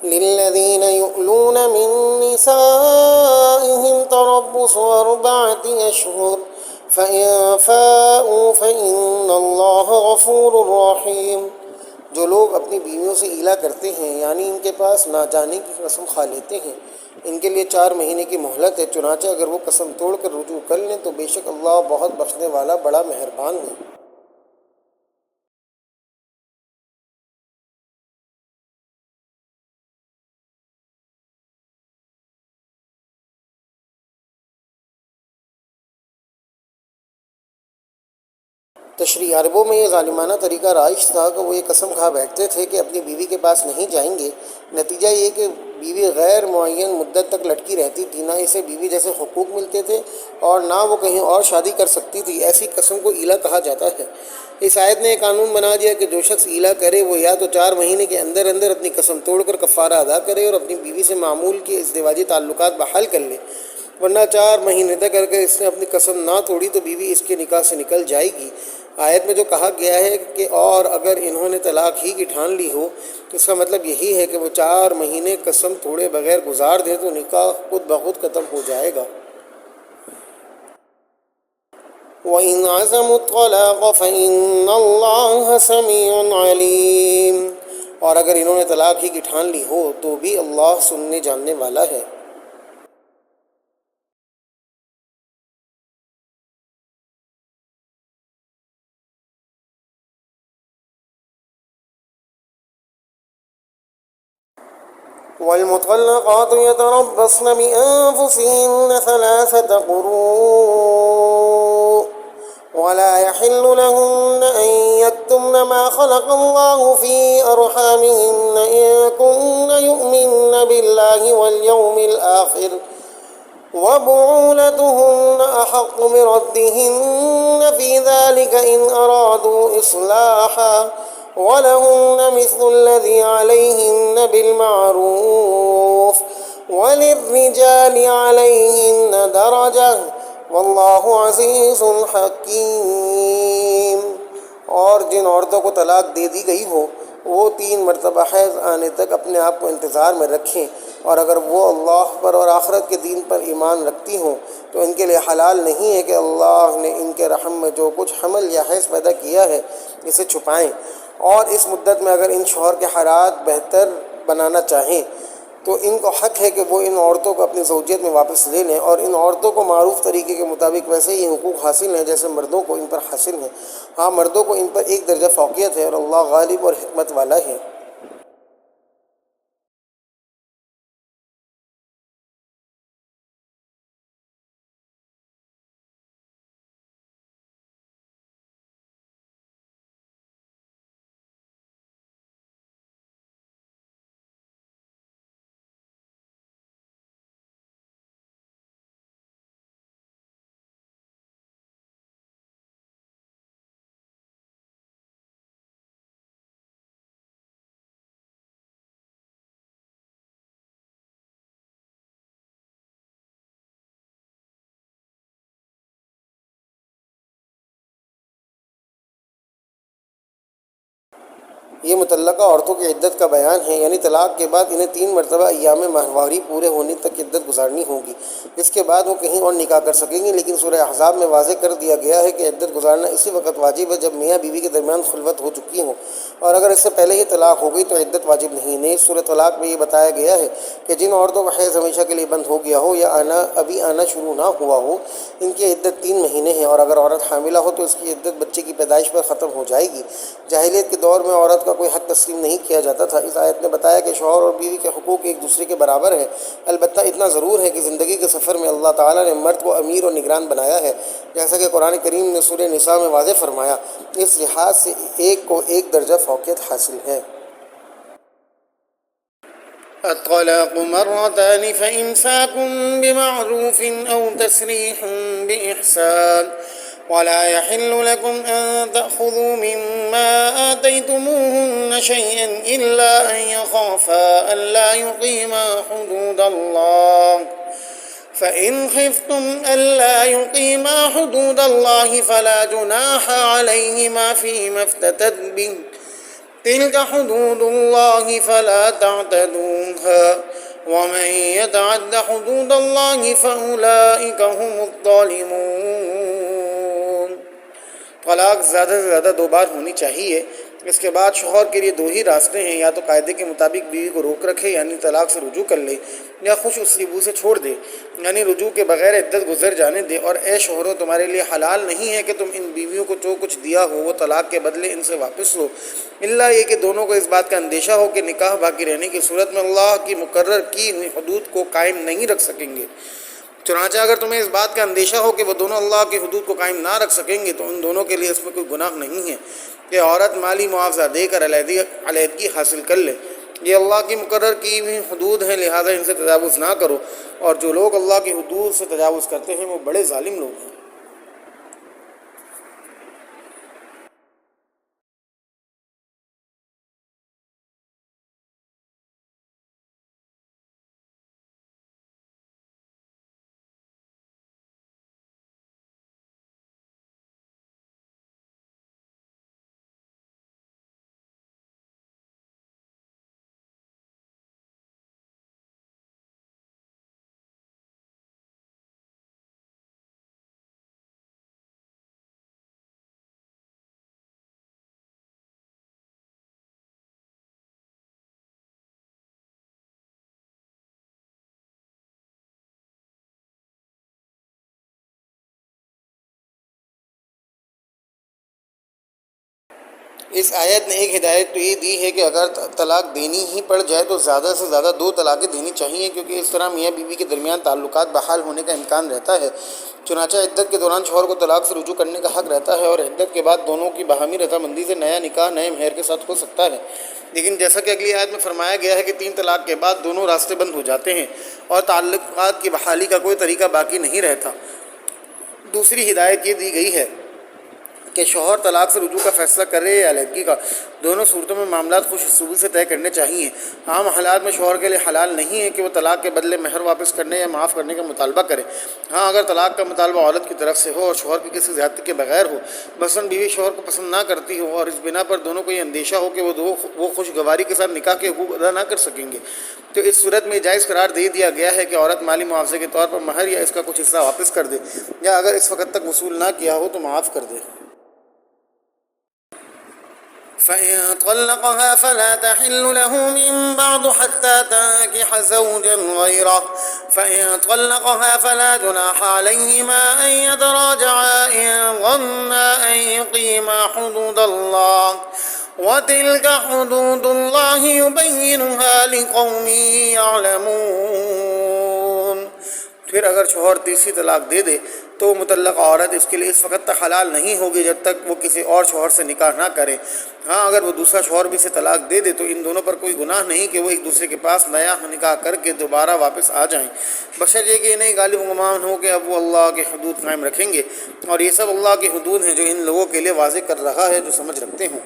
للذين يؤلون من نسائهم تربص 4 أشهر فإن فاءوا فإن الله غفور رحيم۔ جو لوگ اپنی بیویوں سے ایلا کرتے ہیں یعنی ان کے پاس نہ جانے کی قسم کھا لیتے ہیں، ان کے لیے 4 مہینے کی مہلت ہے، چنانچہ اگر وہ قسم توڑ کر رجوع کر لیں تو بے شک اللہ بہت بخشنے والا بڑا مہربان ہے۔ تشریح عربوں میں یہ ظالمانہ طریقہ رائج تھا کہ وہ یہ قسم کھا بیٹھتے تھے کہ اپنی بیوی کے پاس نہیں جائیں گے۔ نتیجہ یہ کہ بیوی غیر معین مدت تک لٹکی رہتی تھی، نہ اسے بیوی جیسے حقوق ملتے تھے اور نہ وہ کہیں اور شادی کر سکتی تھی۔ ایسی قسم کو ایلا کہا جاتا ہے۔ اس آیت نے ایک قانون بنا دیا کہ جو شخص ایلا کرے وہ یا تو 4 مہینے کے اندر اندر اپنی قسم توڑ کر کفارہ ادا کرے اور اپنی بیوی سے معمول کے ازدواجی تعلقات بحال کر لے، ورنہ 4 مہینے تک اگر اس نے اپنی قسم نہ توڑی تو بیوی اس کے نکاح سے نکل جائے گی۔ آیت میں جو کہا گیا ہے کہ اور اگر انہوں نے طلاق ہی کی ٹھان لی ہو تو اس کا مطلب یہی ہے کہ وہ 4 مہینے قسم توڑے بغیر گزار دے تو نکاح خود بخود ختم ہو جائے گا۔ وَإِنْ عَزَمُوا الطَّلَاقَ فَإِنَّ اللَّهَ سَمِيعٌ عَلِيمٌ، اور اگر انہوں نے طلاق ہی کی ٹھان لی ہو تو بھی اللہ سننے جاننے والا ہے۔ وَالْمُطَلَّقَاتُ يَتَرَبَّصْنَ بِأَنفُسِهِنَّ 3 قُرُوءٍ ولا يحل لهن أن يكتمن ما خلق الله في أرحامهن إن كن يؤمن بالله واليوم الآخر وبعولتهن أحق بردهن في ذلك إن أرادوا إصلاحا ولهن مثل الذي عليهن بالمعروف وللرجال عليهن درجة واللہ عزیز حکیم۔ اور جن عورتوں کو طلاق دے دی گئی ہو وہ 3 مرتبہ حیض آنے تک اپنے آپ کو انتظار میں رکھیں، اور اگر وہ اللہ پر اور آخرت کے دین پر ایمان رکھتی ہوں تو ان کے لیے حلال نہیں ہے کہ اللہ نے ان کے رحم میں جو کچھ حمل یا حیض پیدا کیا ہے اسے چھپائیں، اور اس مدت میں اگر ان شوہر کے حالات بہتر بنانا چاہیں تو ان کو حق ہے کہ وہ ان عورتوں کو اپنی زوجیت میں واپس لے لیں، اور ان عورتوں کو معروف طریقے کے مطابق ویسے ہی حقوق حاصل ہیں جیسے مردوں کو ان پر حاصل ہیں۔ ہاں، مردوں کو ان پر 1 درجہ فوقیت ہے اور اللہ غالب اور حکمت والا ہے۔ یہ متعلقہ عورتوں کی عدت کا بیان ہے، یعنی طلاق کے بعد انہیں 3 مرتبہ ایام ماہواری پورے ہونے تک عدت گزارنی ہوگی، اس کے بعد وہ کہیں اور نکاح کر سکیں گی، لیکن سورہ احزاب میں واضح کر دیا گیا ہے کہ عدت گزارنا اسی وقت واجب ہے جب میاں بیوی کے درمیان خلوت ہو چکی ہو، اور اگر اس سے پہلے ہی طلاق ہو گئی تو عدت واجب نہیں۔ نیز سورہ طلاق میں یہ بتایا گیا ہے کہ جن عورتوں کا حیض ہمیشہ کے لیے بند ہو گیا ہو یا ابھی آنا شروع نہ ہوا ہو ان کی عدت 3 مہینے ہیں، اور اگر عورت حاملہ ہو تو اس کی عدت بچے کی پیدائش پر ختم ہو جائے گی۔ جاہلیت کے دور میں عورت کا کوئی حق تسلیم نہیں کیا جاتا تھا۔ اس آیت نے بتایا کہ شوہر اور بیوی کے حقوق ایک دوسرے کے برابر ہیں، البتہ اتنا ضرور ہے کہ زندگی کے سفر میں اللہ تعالیٰ نے مرد کو امیر اور نگران بنایا ہے، جیسا کہ قرآن کریم نے سورہ نساء میں واضح فرمایا۔ اس لحاظ سے ایک کو 1 درجہ فوقیت حاصل ہے۔ الطلاق مرتان فإمساك بمعروف أو تسريح بإحسان ولا يحل لكم أن تأخذوا مما آتيتموهن شيئا إلا أن يخافا ألا يقيما حدود الله فإن خفتم ألا يقيما حدود الله فلا جناح عليهما فيما افتدت به تلك حدود الله فلا تعتدوها ومن يتعد حدود الله فأولئك هم الظالمون۔ طلاق زیادہ سے زیادہ 2 بار ہونی چاہیے۔ اس کے بعد شوہر کے لیے 2 ہی راستے ہیں، یا تو قاعدے کے مطابق بیوی کو روک رکھے یعنی طلاق سے رجوع کر لے، یا خوش اسلوبی سے چھوڑ دے یعنی رجوع کے بغیر عدت گزر جانے دے۔ اور اے شوہروں، تمہارے لیے حلال نہیں ہے کہ تم ان بیویوں کو جو کچھ دیا ہو وہ طلاق کے بدلے ان سے واپس لو، الا یہ کہ دونوں کو اس بات کا اندیشہ ہو کہ نکاح باقی رہنے کی صورت میں اللہ کی مقرر کی ہوئی حدود کو قائم نہیں رکھ سکیں گے۔ چنانچہ اگر تمہیں اس بات کا اندیشہ ہو کہ وہ دونوں اللہ کی حدود کو قائم نہ رکھ سکیں گے تو ان دونوں کے لیے اس میں کوئی گناہ نہیں ہے کہ عورت مالی معاوضہ دے کر علیحدگی حاصل کر لے۔ یہ اللہ کی مقرر کی ہوئی حدود ہیں، لہذا ان سے تجاوز نہ کرو، اور جو لوگ اللہ کی حدود سے تجاوز کرتے ہیں وہ بڑے ظالم لوگ ہیں۔ اس آیت نے ایک ہدایت تو یہ دی ہے کہ اگر طلاق دینی ہی پڑ جائے تو زیادہ سے زیادہ 2 طلاقیں دینی چاہیے، کیونکہ اس طرح میاں بیوی کے درمیان تعلقات بحال ہونے کا امکان رہتا ہے۔ چنانچہ عدت کے دوران شوہر کو طلاق سے رجوع کرنے کا حق رہتا ہے، اور عدت کے بعد دونوں کی باہمی رضامندی سے نیا نکاح نئے مہر کے ساتھ ہو سکتا ہے۔ لیکن جیسا کہ اگلی آیت میں فرمایا گیا ہے کہ 3 طلاق کے بعد دونوں راستے بند ہو جاتے ہیں اور تعلقات کی بحالی کا کوئی طریقہ باقی نہیں رہتا۔ دوسری ہدایت یہ دی گئی ہے کہ شوہر طلاق سے رجوع کا فیصلہ کرے یا علیحدگی کا، دونوں صورتوں میں معاملات خوش اسلوبی سے طے کرنے چاہیے۔ عام حالات میں شوہر کے لیے حلال نہیں ہے کہ وہ طلاق کے بدلے مہر واپس کرنے یا معاف کرنے کا مطالبہ کرے۔ ہاں، اگر طلاق کا مطالبہ عورت کی طرف سے ہو اور شوہر کی کسی زیادتی کے بغیر ہو، مثلاً بیوی شوہر کو پسند نہ کرتی ہو اور اس بنا پر دونوں کو یہ اندیشہ ہو کہ وہ خوشگواری کے ساتھ نکاح کے حقوق ادا نہ کر سکیں گے، تو اس صورت میں جائز قرار دے دیا گیا ہے کہ عورت مالی معاوضے کے طور پر مہر یا اس کا کچھ حصہ واپس کر دے، یا اگر اس وقت تک وصول نہ کیا ہو تو معاف کر دے۔ فإن طلقها فلا تحل له من بعد حتى تنكح زوجا غيره فإن طلقها فلا جناح عليهما أن يتراجعا إن ظنا أن يقيما حدود الله وتلك حدود الله يبينها لقوم يعلمون۔ پھر اگر شوہر تیسری طلاق دے دے تو مطلقہ عورت اس کے لیے اس وقت تک حلال نہیں ہوگی جب تک وہ کسی اور شوہر سے نکاح نہ کرے۔ ہاں، اگر وہ دوسرا شوہر بھی اسے طلاق دے دے تو ان دونوں پر کوئی گناہ نہیں کہ وہ ایک دوسرے کے پاس نیا نکاح کر کے دوبارہ واپس آ جائیں، بشرطیہ کہ انہیں غالب گمان ہو کہ اب وہ اللہ کی حدود قائم رکھیں گے، اور یہ سب اللہ کی حدود ہیں جو ان لوگوں کے لیے واضح کر رہا ہے جو سمجھ رکھتے ہوں۔